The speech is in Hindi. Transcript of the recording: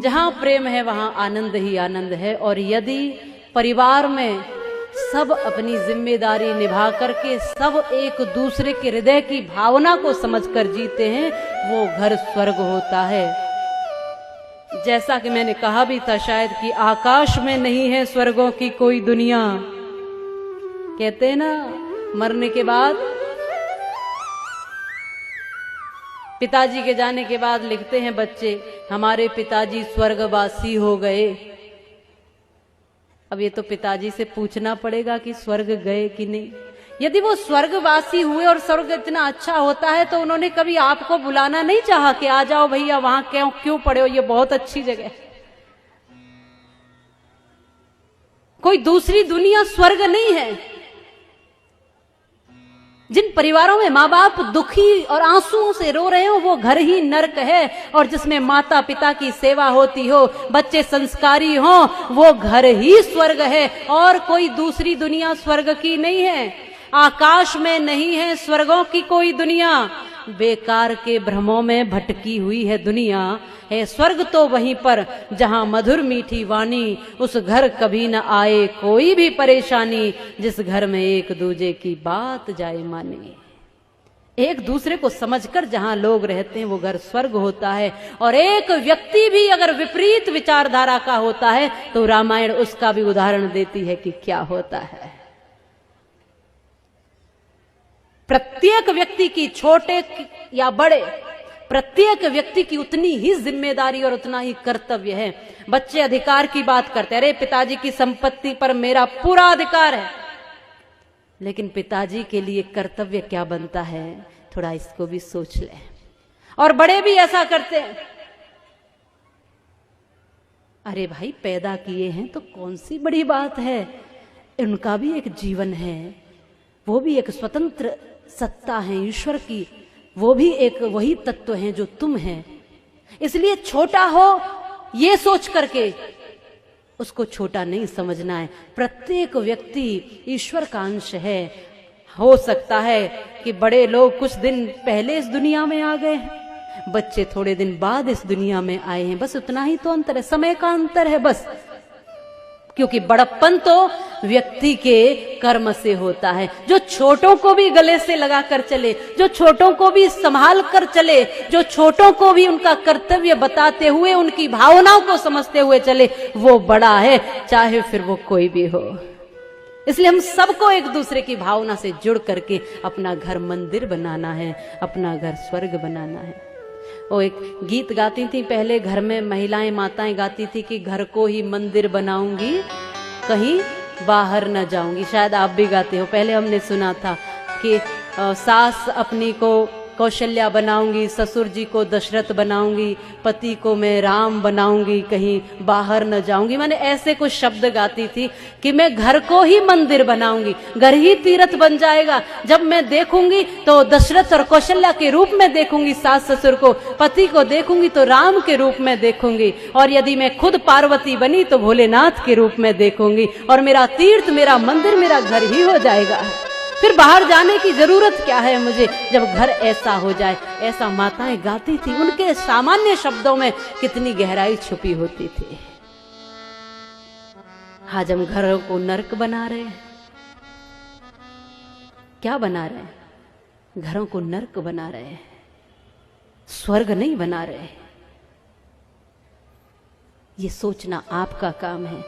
जहां प्रेम है वहां आनंद ही आनंद है। और यदि परिवार में सब अपनी जिम्मेदारी निभा करके सब एक दूसरे के हृदय की भावना को समझकर जीते हैं, वो घर स्वर्ग होता है। जैसा कि मैंने कहा भी था शायद कि आकाश में नहीं है स्वर्गों की कोई दुनिया। कहते हैं ना, मरने के बाद, पिताजी के जाने के बाद लिखते हैं बच्चे, हमारे पिताजी स्वर्गवासी हो गए। अब ये तो पिताजी से पूछना पड़ेगा कि स्वर्ग गए कि नहीं। यदि वो स्वर्गवासी हुए और स्वर्ग इतना अच्छा होता है तो उन्होंने कभी आपको बुलाना नहीं चाहा कि आ जाओ भैया, वहां क्यों पड़े हो, ये बहुत अच्छी जगह है। कोई दूसरी दुनिया स्वर्ग नहीं है। जिन परिवारों में माँ बाप दुखी और आंसुओं से रो रहे हो वो घर ही नर्क है, और जिसमें माता पिता की सेवा होती हो, बच्चे संस्कारी हो, वो घर ही स्वर्ग है। और कोई दूसरी दुनिया स्वर्ग की नहीं है। आकाश में नहीं है स्वर्गों की कोई दुनिया, बेकार के भ्रमों में भटकी हुई है दुनिया है। स्वर्ग तो वहीं पर जहां मधुर मीठी वाणी, उस घर कभी न आए कोई भी परेशानी, जिस घर में एक दूजे की बात जाए माने। एक दूसरे को समझकर जहां लोग रहते हैं वो घर स्वर्ग होता है। और एक व्यक्ति भी अगर विपरीत विचारधारा का होता है तो रामायण उसका भी उदाहरण देती है कि क्या होता है। प्रत्येक व्यक्ति की, छोटे या बड़े, प्रत्येक व्यक्ति की उतनी ही जिम्मेदारी और उतना ही कर्तव्य है। बच्चे अधिकार की बात करते हैं, अरे पिताजी की संपत्ति पर मेरा पूरा अधिकार है, लेकिन पिताजी के लिए कर्तव्य क्या बनता है, थोड़ा इसको भी सोच ले। और बड़े भी ऐसा करते हैं, अरे भाई पैदा किए हैं तो कौन सी बड़ी बात है, उनका भी एक जीवन है, वो भी एक स्वतंत्र सत्ता है ईश्वर की, वो भी एक वही तत्व है जो तुम है। इसलिए छोटा हो ये सोच करके उसको छोटा नहीं समझना है। प्रत्येक व्यक्ति ईश्वर का अंश है। हो सकता है कि बड़े लोग कुछ दिन पहले इस दुनिया में आ गए हैं, बच्चे थोड़े दिन बाद इस दुनिया में आए हैं, बस उतना ही तो अंतर है, समय का अंतर है बस। क्योंकि बड़प्पन तो व्यक्ति के कर्म से होता है। जो छोटों को भी गले से लगा कर चले, जो छोटों को भी संभाल कर चले, जो छोटों को भी उनका कर्तव्य बताते हुए उनकी भावनाओं को समझते हुए चले, वो बड़ा है, चाहे फिर वो कोई भी हो। इसलिए हम सबको एक दूसरे की भावना से जुड़ करके अपना घर मंदिर बनाना है, अपना घर स्वर्ग बनाना है। वो एक गीत गाती थी पहले, घर में महिलाएं माताएं गाती थी कि घर को ही मंदिर बनाऊंगी, कहीं बाहर न जाऊंगी। शायद आप भी गाते हो, पहले हमने सुना था कि सास अपनी को कौशल्या बनाऊंगी, ससुर जी को दशरथ बनाऊंगी, पति को मैं राम बनाऊंगी, कहीं बाहर न जाऊंगी। मैंने ऐसे कुछ शब्द गाती थी कि मैं घर को ही मंदिर बनाऊंगी, घर ही तीर्थ बन जाएगा। जब मैं देखूंगी तो दशरथ और कौशल्या के रूप में देखूंगी सास ससुर को, पति को देखूंगी तो राम के रूप में देखूंगी, और यदि मैं खुद पार्वती बनी तो भोलेनाथ के रूप में देखूंगी, और मेरा तीर्थ, मेरा मंदिर, मेरा घर ही हो जाएगा। फिर बाहर जाने की जरूरत क्या है मुझे, जब घर ऐसा हो जाए। ऐसा माताएं गाती थी, उनके सामान्य शब्दों में कितनी गहराई छुपी होती थी। आज हम घरों को नर्क बना रहे हैं। क्या बना रहे हैं? घरों को नर्क बना रहे हैं, स्वर्ग नहीं बना रहे। ये सोचना आपका काम है।